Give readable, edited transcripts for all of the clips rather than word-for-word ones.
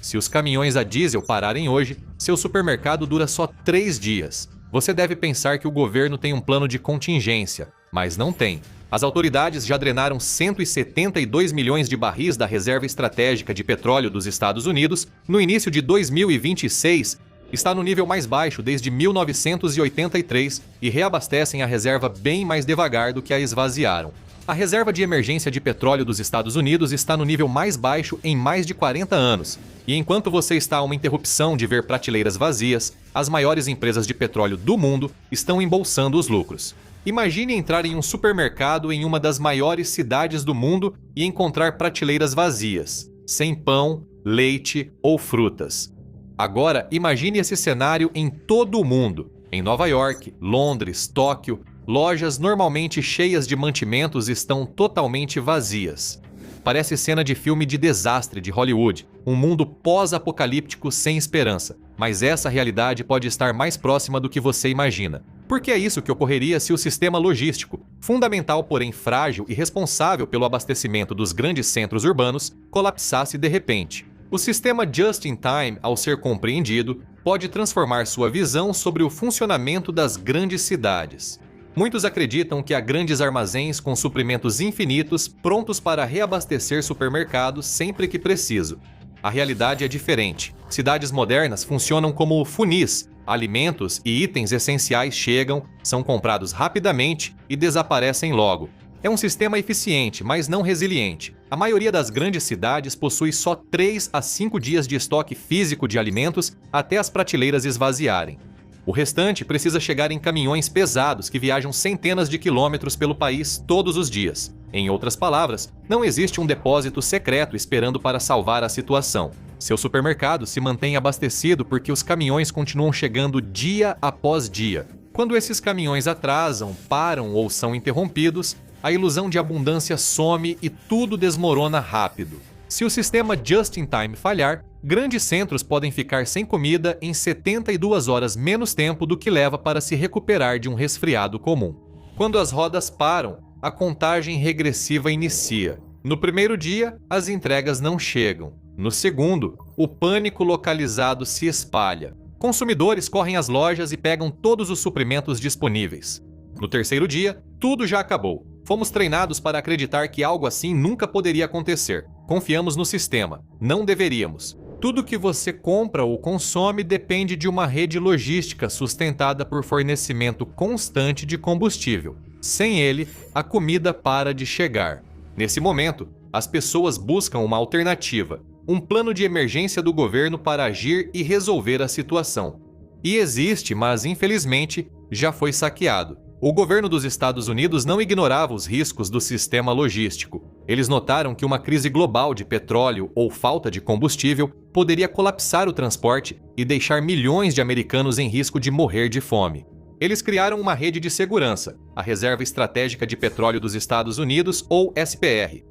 Se os caminhões a diesel pararem hoje, seu supermercado dura só 3 dias. Você deve pensar que o governo tem um plano de contingência, mas não tem. As autoridades já drenaram 172 milhões de barris da reserva estratégica de petróleo dos Estados Unidos no início de 2026. Está no nível mais baixo desde 1983 e reabastecem a reserva bem mais devagar do que a esvaziaram. A reserva de emergência de petróleo dos Estados Unidos está no nível mais baixo em mais de 40 anos. E enquanto você está a uma interrupção de ver prateleiras vazias, as maiores empresas de petróleo do mundo estão embolsando os lucros. Imagine entrar em um supermercado em uma das maiores cidades do mundo e encontrar prateleiras vazias, sem pão, leite ou frutas. Agora, imagine esse cenário em todo o mundo. Em Nova York, Londres, Tóquio, lojas normalmente cheias de mantimentos estão totalmente vazias. Parece cena de filme de desastre de Hollywood, um mundo pós-apocalíptico sem esperança. Mas essa realidade pode estar mais próxima do que você imagina. Porque é isso que ocorreria se o sistema logístico, fundamental porém frágil e responsável pelo abastecimento dos grandes centros urbanos, colapsasse de repente. O sistema Just-in-Time, ao ser compreendido, pode transformar sua visão sobre o funcionamento das grandes cidades. Muitos acreditam que há grandes armazéns com suprimentos infinitos prontos para reabastecer supermercados sempre que preciso. A realidade é diferente. Cidades modernas funcionam como funis. Alimentos e itens essenciais chegam, são comprados rapidamente e desaparecem logo. É um sistema eficiente, mas não resiliente. A maioria das grandes cidades possui só 3 a 5 dias de estoque físico de alimentos até as prateleiras esvaziarem. O restante precisa chegar em caminhões pesados que viajam centenas de quilômetros pelo país todos os dias. Em outras palavras, não existe um depósito secreto esperando para salvar a situação. Seu supermercado se mantém abastecido porque os caminhões continuam chegando dia após dia. Quando esses caminhões atrasam, param ou são interrompidos, a ilusão de abundância some e tudo desmorona rápido. Se o sistema Just-in-Time falhar, grandes centros podem ficar sem comida em 72 horas menos tempo do que leva para se recuperar de um resfriado comum. Quando as rodas param, a contagem regressiva inicia. No primeiro dia, as entregas não chegam. No segundo, o pânico localizado se espalha. Consumidores correm às lojas e pegam todos os suprimentos disponíveis. No terceiro dia, tudo já acabou. Fomos treinados para acreditar que algo assim nunca poderia acontecer. Confiamos no sistema. Não deveríamos. Tudo que você compra ou consome depende de uma rede logística sustentada por fornecimento constante de combustível. Sem ele, a comida para de chegar. Nesse momento, as pessoas buscam uma alternativa, um plano de emergência do governo para agir e resolver a situação. E existe, mas infelizmente já foi saqueado. O governo dos Estados Unidos não ignorava os riscos do sistema logístico. Eles notaram que uma crise global de petróleo ou falta de combustível poderia colapsar o transporte e deixar milhões de americanos em risco de morrer de fome. Eles criaram uma rede de segurança, a Reserva Estratégica de Petróleo dos Estados Unidos, ou SPR.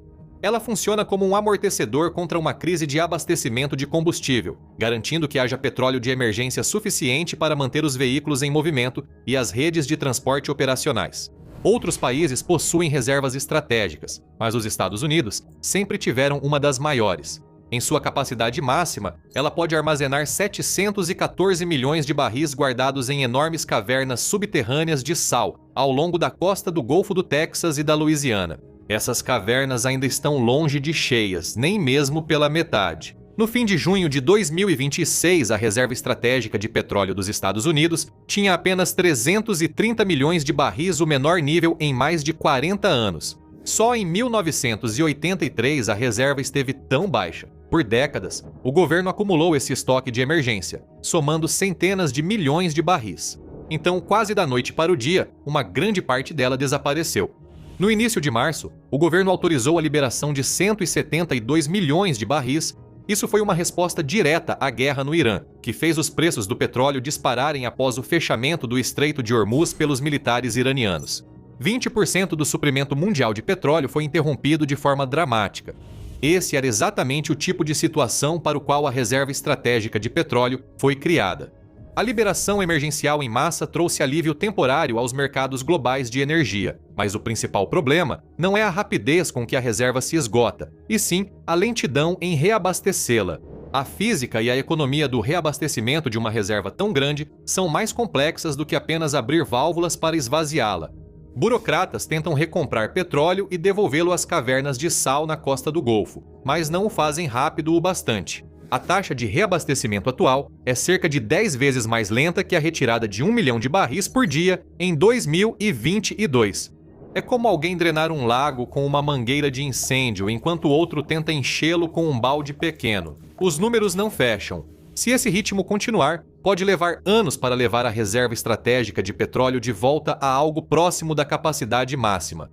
Ela funciona como um amortecedor contra uma crise de abastecimento de combustível, garantindo que haja petróleo de emergência suficiente para manter os veículos em movimento e as redes de transporte operacionais. Outros países possuem reservas estratégicas, mas os Estados Unidos sempre tiveram uma das maiores. Em sua capacidade máxima, ela pode armazenar 714 milhões de barris guardados em enormes cavernas subterrâneas de sal, ao longo da costa do Golfo do Texas e da Louisiana. Essas cavernas ainda estão longe de cheias, nem mesmo pela metade. No fim de junho de 2026, a Reserva Estratégica de Petróleo dos Estados Unidos tinha apenas 330 milhões de barris, o menor nível em mais de 40 anos. Só em 1983 a reserva esteve tão baixa. Por décadas, o governo acumulou esse estoque de emergência, somando centenas de milhões de barris. Então, quase da noite para o dia, uma grande parte dela desapareceu. No início de março, o governo autorizou a liberação de 172 milhões de barris. Isso foi uma resposta direta à guerra no Irã, que fez os preços do petróleo dispararem após o fechamento do Estreito de Hormuz pelos militares iranianos. 20% do suprimento mundial de petróleo foi interrompido de forma dramática. Esse era exatamente o tipo de situação para o qual a Reserva Estratégica de Petróleo foi criada. A liberação emergencial em massa trouxe alívio temporário aos mercados globais de energia, mas o principal problema não é a rapidez com que a reserva se esgota, e sim a lentidão em reabastecê-la. A física e a economia do reabastecimento de uma reserva tão grande são mais complexas do que apenas abrir válvulas para esvaziá-la. Burocratas tentam recomprar petróleo e devolvê-lo às cavernas de sal na costa do Golfo, mas não o fazem rápido o bastante. A taxa de reabastecimento atual é cerca de 10 vezes mais lenta que a retirada de 1 milhão de barris por dia em 2022. É como alguém drenar um lago com uma mangueira de incêndio enquanto o outro tenta enchê-lo com um balde pequeno. Os números não fecham. Se esse ritmo continuar, pode levar anos para levar a reserva estratégica de petróleo de volta a algo próximo da capacidade máxima.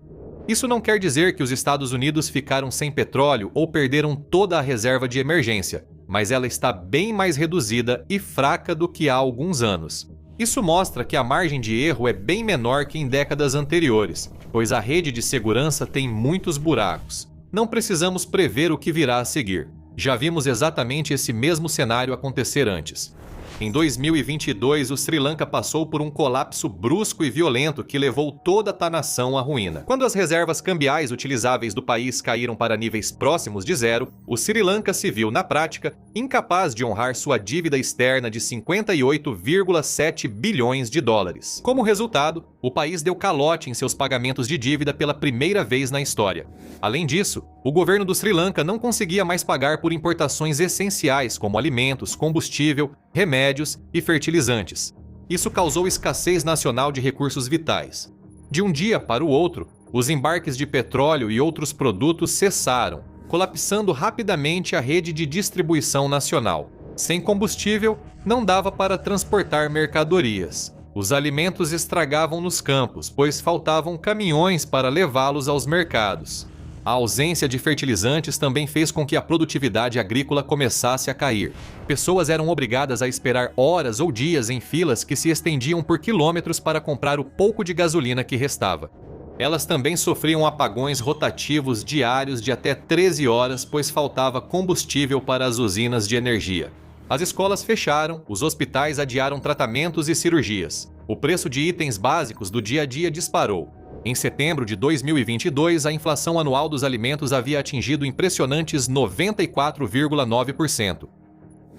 Isso não quer dizer que os Estados Unidos ficaram sem petróleo ou perderam toda a reserva de emergência, mas ela está bem mais reduzida e fraca do que há alguns anos. Isso mostra que a margem de erro é bem menor que em décadas anteriores, pois a rede de segurança tem muitos buracos. Não precisamos prever o que virá a seguir. Já vimos exatamente esse mesmo cenário acontecer antes. Em 2022, o Sri Lanka passou por um colapso brusco e violento que levou toda a nação à ruína. Quando as reservas cambiais utilizáveis do país caíram para níveis próximos de zero, o Sri Lanka se viu, na prática, incapaz de honrar sua dívida externa de 58,7 bilhões de dólares. Como resultado, o país deu calote em seus pagamentos de dívida pela primeira vez na história. Além disso, o governo do Sri Lanka não conseguia mais pagar por importações essenciais como alimentos, combustível, remédios e fertilizantes. Isso causou escassez nacional de recursos vitais. De um dia para o outro, os embarques de petróleo e outros produtos cessaram, colapsando rapidamente a rede de distribuição nacional. Sem combustível, não dava para transportar mercadorias. Os alimentos estragavam nos campos, pois faltavam caminhões para levá-los aos mercados. A ausência de fertilizantes também fez com que a produtividade agrícola começasse a cair. Pessoas eram obrigadas a esperar horas ou dias em filas que se estendiam por quilômetros para comprar o pouco de gasolina que restava. Elas também sofriam apagões rotativos diários de até 13 horas, pois faltava combustível para as usinas de energia. As escolas fecharam, os hospitais adiaram tratamentos e cirurgias. O preço de itens básicos do dia a dia disparou. Em setembro de 2022, a inflação anual dos alimentos havia atingido impressionantes 94,9%.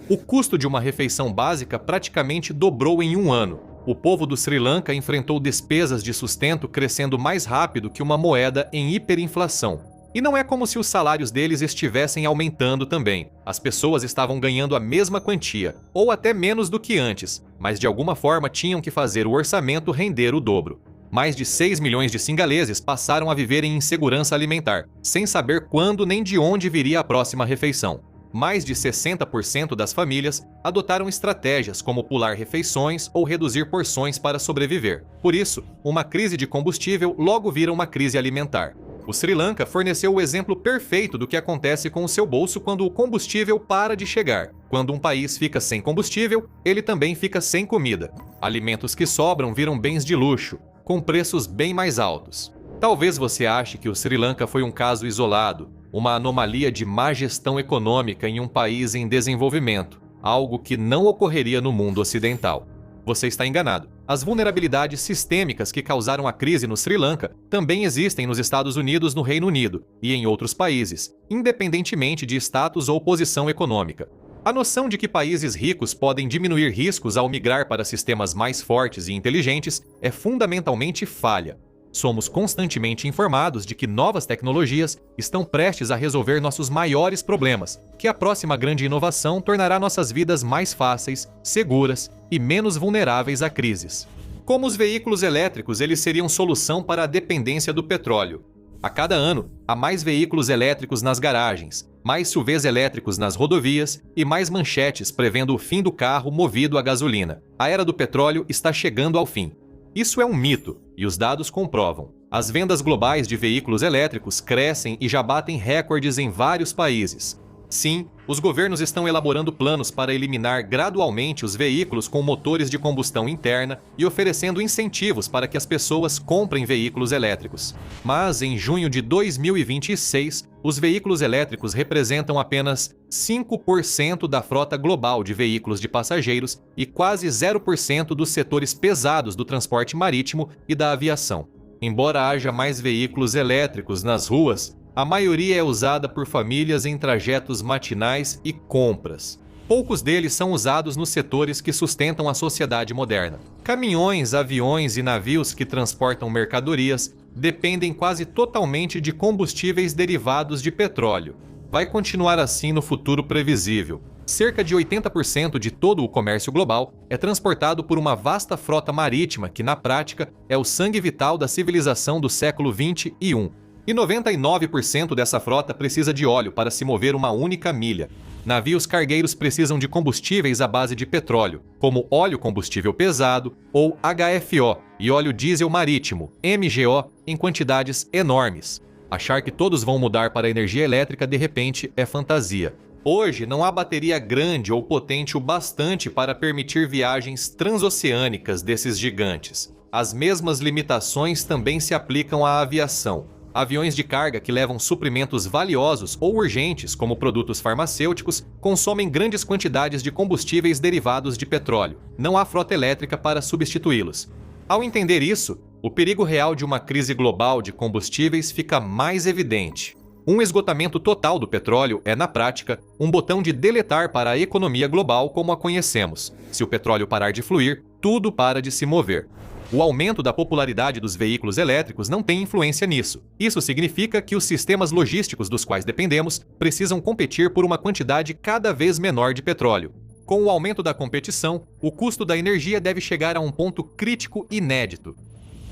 O custo de uma refeição básica praticamente dobrou em um ano. O povo do Sri Lanka enfrentou despesas de sustento crescendo mais rápido que uma moeda em hiperinflação. E não é como se os salários deles estivessem aumentando também. As pessoas estavam ganhando a mesma quantia, ou até menos do que antes, mas de alguma forma tinham que fazer o orçamento render o dobro. Mais de 6 milhões de singaleses passaram a viver em insegurança alimentar, sem saber quando nem de onde viria a próxima refeição. Mais de 60% das famílias adotaram estratégias como pular refeições ou reduzir porções para sobreviver. Por isso, uma crise de combustível logo vira uma crise alimentar. O Sri Lanka forneceu o exemplo perfeito do que acontece com o seu bolso quando o combustível para de chegar. Quando um país fica sem combustível, ele também fica sem comida. Alimentos que sobram viram bens de luxo, com preços bem mais altos. Talvez você ache que o Sri Lanka foi um caso isolado, uma anomalia de má gestão econômica em um país em desenvolvimento, algo que não ocorreria no mundo ocidental. Você está enganado. As vulnerabilidades sistêmicas que causaram a crise no Sri Lanka também existem nos Estados Unidos, no Reino Unido e em outros países, independentemente de status ou posição econômica. A noção de que países ricos podem diminuir riscos ao migrar para sistemas mais fortes e inteligentes é fundamentalmente falha. Somos constantemente informados de que novas tecnologias estão prestes a resolver nossos maiores problemas, que a próxima grande inovação tornará nossas vidas mais fáceis, seguras e menos vulneráveis a crises. Como os veículos elétricos, eles seriam solução para a dependência do petróleo. A cada ano, há mais veículos elétricos nas garagens, mais SUVs elétricos nas rodovias e mais manchetes prevendo o fim do carro movido a gasolina. A era do petróleo está chegando ao fim. Isso é um mito, e os dados comprovam. As vendas globais de veículos elétricos crescem e já batem recordes em vários países. Sim, os governos estão elaborando planos para eliminar gradualmente os veículos com motores de combustão interna e oferecendo incentivos para que as pessoas comprem veículos elétricos. Mas, em junho de 2026, os veículos elétricos representam apenas 5% da frota global de veículos de passageiros e quase 0% dos setores pesados do transporte marítimo e da aviação. Embora haja mais veículos elétricos nas ruas, A maioria é usada por famílias em trajetos matinais e compras. Poucos deles são usados nos setores que sustentam a sociedade moderna. Caminhões, aviões e navios que transportam mercadorias dependem quase totalmente de combustíveis derivados de petróleo. Vai continuar assim no futuro previsível. Cerca de 80% de todo o comércio global é transportado por uma vasta frota marítima que, na prática, é o sangue vital da civilização do século XXI. E 99% dessa frota precisa de óleo para se mover uma única milha. Navios cargueiros precisam de combustíveis à base de petróleo, como óleo combustível pesado, ou HFO, e óleo diesel marítimo, MGO, em quantidades enormes. Achar que todos vão mudar para a energia elétrica de repente é fantasia. Hoje não há bateria grande ou potente o bastante para permitir viagens transoceânicas desses gigantes. As mesmas limitações também se aplicam à aviação. Aviões de carga que levam suprimentos valiosos ou urgentes, como produtos farmacêuticos, consomem grandes quantidades de combustíveis derivados de petróleo. Não há frota elétrica para substituí-los. Ao entender isso, o perigo real de uma crise global de combustíveis fica mais evidente. Um esgotamento total do petróleo é, na prática, um botão de deletar para a economia global como a conhecemos. Se o petróleo parar de fluir, tudo para de se mover. O aumento da popularidade dos veículos elétricos não tem influência nisso. Isso significa que os sistemas logísticos dos quais dependemos precisam competir por uma quantidade cada vez menor de petróleo. Com o aumento da competição, o custo da energia deve chegar a um ponto crítico inédito.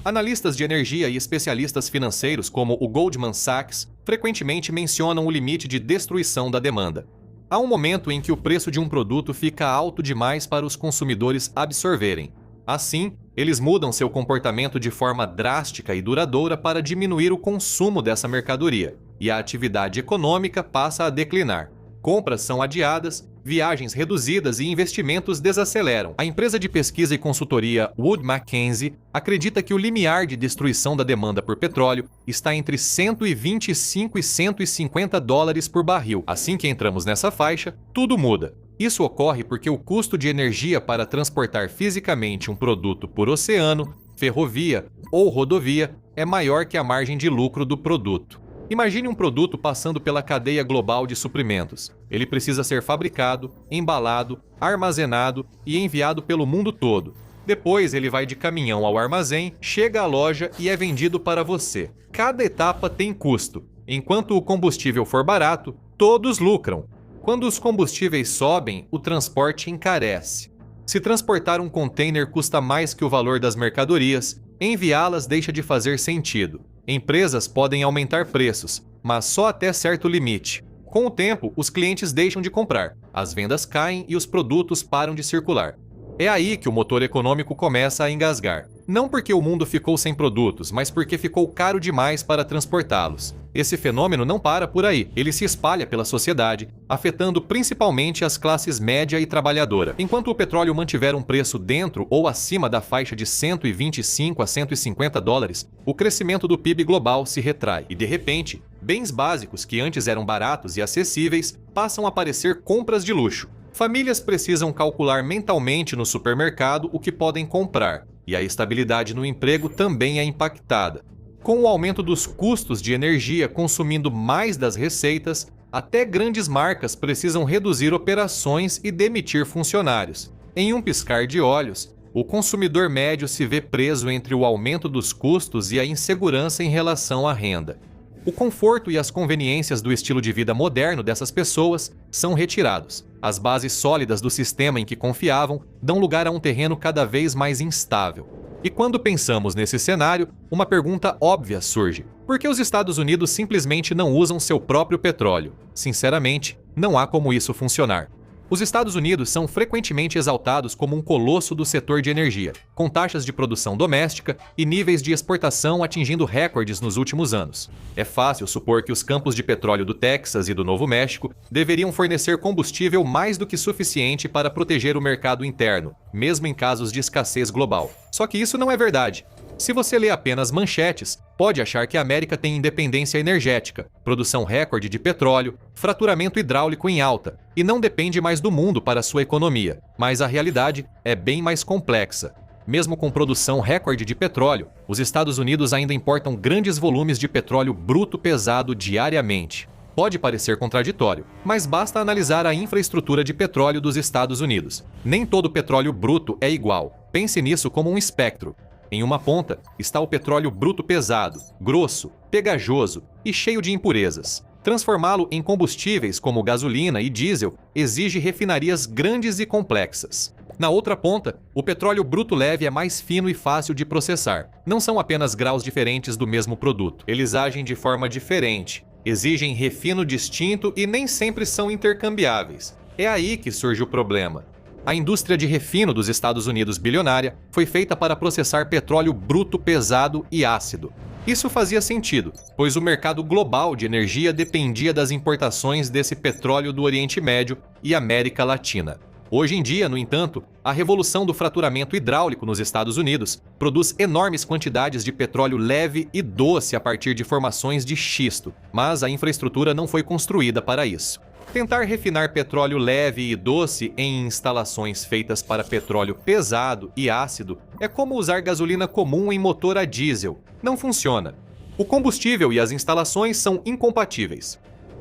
Analistas de energia e especialistas financeiros como o Goldman Sachs frequentemente mencionam o limite de destruição da demanda. Há um momento em que o preço de um produto fica alto demais para os consumidores absorverem. Assim, eles mudam seu comportamento de forma drástica e duradoura para diminuir o consumo dessa mercadoria, e a atividade econômica passa a declinar. Compras são adiadas, viagens reduzidas e investimentos desaceleram. A empresa de pesquisa e consultoria Wood Mackenzie acredita que o limiar de destruição da demanda por petróleo está entre 125 e 150 dólares por barril. Assim que entramos nessa faixa, tudo muda. Isso ocorre porque o custo de energia para transportar fisicamente um produto por oceano, ferrovia ou rodovia é maior que a margem de lucro do produto. Imagine um produto passando pela cadeia global de suprimentos. Ele precisa ser fabricado, embalado, armazenado e enviado pelo mundo todo. Depois ele vai de caminhão ao armazém, chega à loja e é vendido para você. Cada etapa tem custo. Enquanto o combustível for barato, todos lucram. Quando os combustíveis sobem, o transporte encarece. Se transportar um container custa mais que o valor das mercadorias, enviá-las deixa de fazer sentido. Empresas podem aumentar preços, mas só até certo limite. Com o tempo, os clientes deixam de comprar, as vendas caem e os produtos param de circular. É aí que o motor econômico começa a engasgar. Não porque o mundo ficou sem produtos, mas porque ficou caro demais para transportá-los. Esse fenômeno não para por aí, ele se espalha pela sociedade, afetando principalmente as classes média e trabalhadora. Enquanto o petróleo mantiver um preço dentro ou acima da faixa de 125 a 150 dólares, o crescimento do PIB global se retrai e, de repente, bens básicos que antes eram baratos e acessíveis passam a parecer compras de luxo. Famílias precisam calcular mentalmente no supermercado o que podem comprar, e a estabilidade no emprego também é impactada. Com o aumento dos custos de energia consumindo mais das receitas, até grandes marcas precisam reduzir operações e demitir funcionários. Em um piscar de olhos, o consumidor médio se vê preso entre o aumento dos custos e a insegurança em relação à renda. O conforto e as conveniências do estilo de vida moderno dessas pessoas são retirados. As bases sólidas do sistema em que confiavam dão lugar a um terreno cada vez mais instável. E quando pensamos nesse cenário, uma pergunta óbvia surge. Por que os Estados Unidos simplesmente não usam seu próprio petróleo? Sinceramente, não há como isso funcionar. Os Estados Unidos são frequentemente exaltados como um colosso do setor de energia, com taxas de produção doméstica e níveis de exportação atingindo recordes nos últimos anos. É fácil supor que os campos de petróleo do Texas e do Novo México deveriam fornecer combustível mais do que suficiente para proteger o mercado interno, mesmo em casos de escassez global. Só que isso não é verdade. Se você lê apenas manchetes, pode achar que a América tem independência energética, produção recorde de petróleo, fraturamento hidráulico em alta e não depende mais do mundo para sua economia. Mas a realidade é bem mais complexa. Mesmo com produção recorde de petróleo, os Estados Unidos ainda importam grandes volumes de petróleo bruto pesado diariamente. Pode parecer contraditório, mas basta analisar a infraestrutura de petróleo dos Estados Unidos. Nem todo petróleo bruto é igual. Pense nisso como um espectro. Em uma ponta está o petróleo bruto pesado, grosso, pegajoso e cheio de impurezas. Transformá-lo em combustíveis como gasolina e diesel exige refinarias grandes e complexas. Na outra ponta, o petróleo bruto leve é mais fino e fácil de processar. Não são apenas graus diferentes do mesmo produto. Eles agem de forma diferente, exigem refino distinto e nem sempre são intercambiáveis. É aí que surge o problema. A indústria de refino dos Estados Unidos bilionária foi feita para processar petróleo bruto pesado e ácido. Isso fazia sentido, pois o mercado global de energia dependia das importações desse petróleo do Oriente Médio e América Latina. Hoje em dia, no entanto, a revolução do fraturamento hidráulico nos Estados Unidos produz enormes quantidades de petróleo leve e doce a partir de formações de xisto, mas a infraestrutura não foi construída para isso. Tentar refinar petróleo leve e doce em instalações feitas para petróleo pesado e ácido é como usar gasolina comum em motor a diesel. Não funciona. O combustível e as instalações são incompatíveis.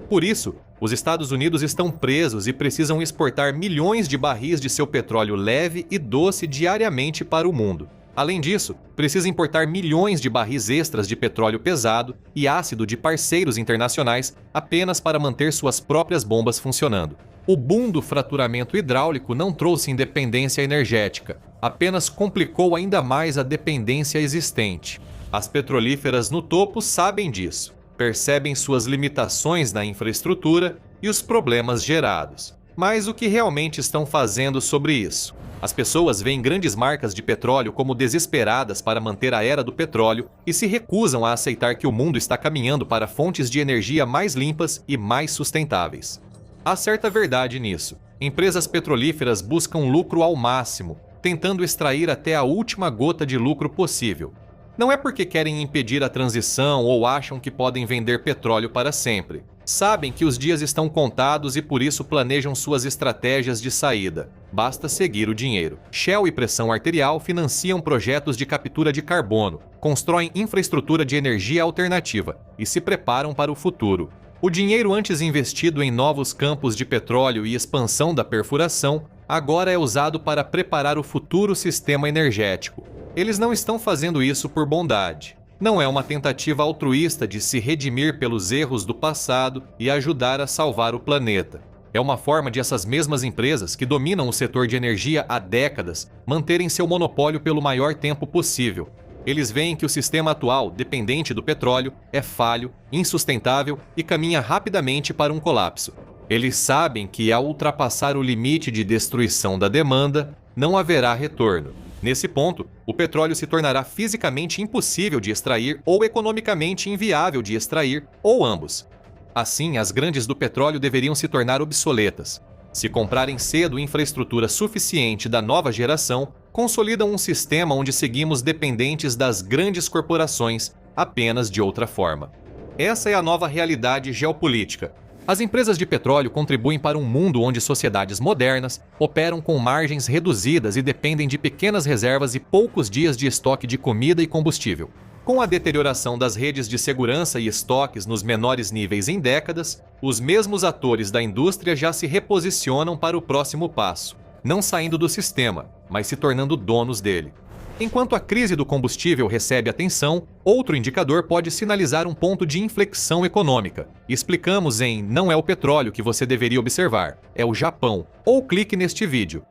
Por isso, os Estados Unidos estão presos e precisam exportar milhões de barris de seu petróleo leve e doce diariamente para o mundo. Além disso, precisa importar milhões de barris extras de petróleo pesado e ácido de parceiros internacionais apenas para manter suas próprias bombas funcionando. O boom do fraturamento hidráulico não trouxe independência energética, apenas complicou ainda mais a dependência existente. As petrolíferas no topo sabem disso. Percebem suas limitações na infraestrutura e os problemas gerados. Mas o que realmente estão fazendo sobre isso? As pessoas veem grandes marcas de petróleo como desesperadas para manter a era do petróleo e se recusam a aceitar que o mundo está caminhando para fontes de energia mais limpas e mais sustentáveis. Há certa verdade nisso. Empresas petrolíferas buscam lucro ao máximo, tentando extrair até a última gota de lucro possível. Não é porque querem impedir a transição ou acham que podem vender petróleo para sempre. Sabem que os dias estão contados e por isso planejam suas estratégias de saída. Basta seguir o dinheiro. Shell e pressão arterial financiam projetos de captura de carbono, constroem infraestrutura de energia alternativa e se preparam para o futuro. O dinheiro antes investido em novos campos de petróleo e expansão da perfuração agora é usado para preparar o futuro sistema energético. Eles não estão fazendo isso por bondade. Não é uma tentativa altruísta de se redimir pelos erros do passado e ajudar a salvar o planeta. É uma forma de essas mesmas empresas que dominam o setor de energia há décadas manterem seu monopólio pelo maior tempo possível. Eles veem que o sistema atual, dependente do petróleo, é falho, insustentável e caminha rapidamente para um colapso. Eles sabem que, ao ultrapassar o limite de destruição da demanda, não haverá retorno. Nesse ponto, o petróleo se tornará fisicamente impossível de extrair ou economicamente inviável de extrair, ou ambos. Assim, as grandes do petróleo deveriam se tornar obsoletas. Se comprarem cedo infraestrutura suficiente da nova geração, consolidam um sistema onde seguimos dependentes das grandes corporações, apenas de outra forma. Essa é a nova realidade geopolítica. As empresas de petróleo contribuem para um mundo onde sociedades modernas operam com margens reduzidas e dependem de pequenas reservas e poucos dias de estoque de comida e combustível. Com a deterioração das redes de segurança e estoques nos menores níveis em décadas, os mesmos atores da indústria já se reposicionam para o próximo passo, não saindo do sistema, mas se tornando donos dele. Enquanto a crise do combustível recebe atenção, outro indicador pode sinalizar um ponto de inflexão econômica. Explicamos em Não é o petróleo que você deveria observar, é o Japão. Ou clique neste vídeo.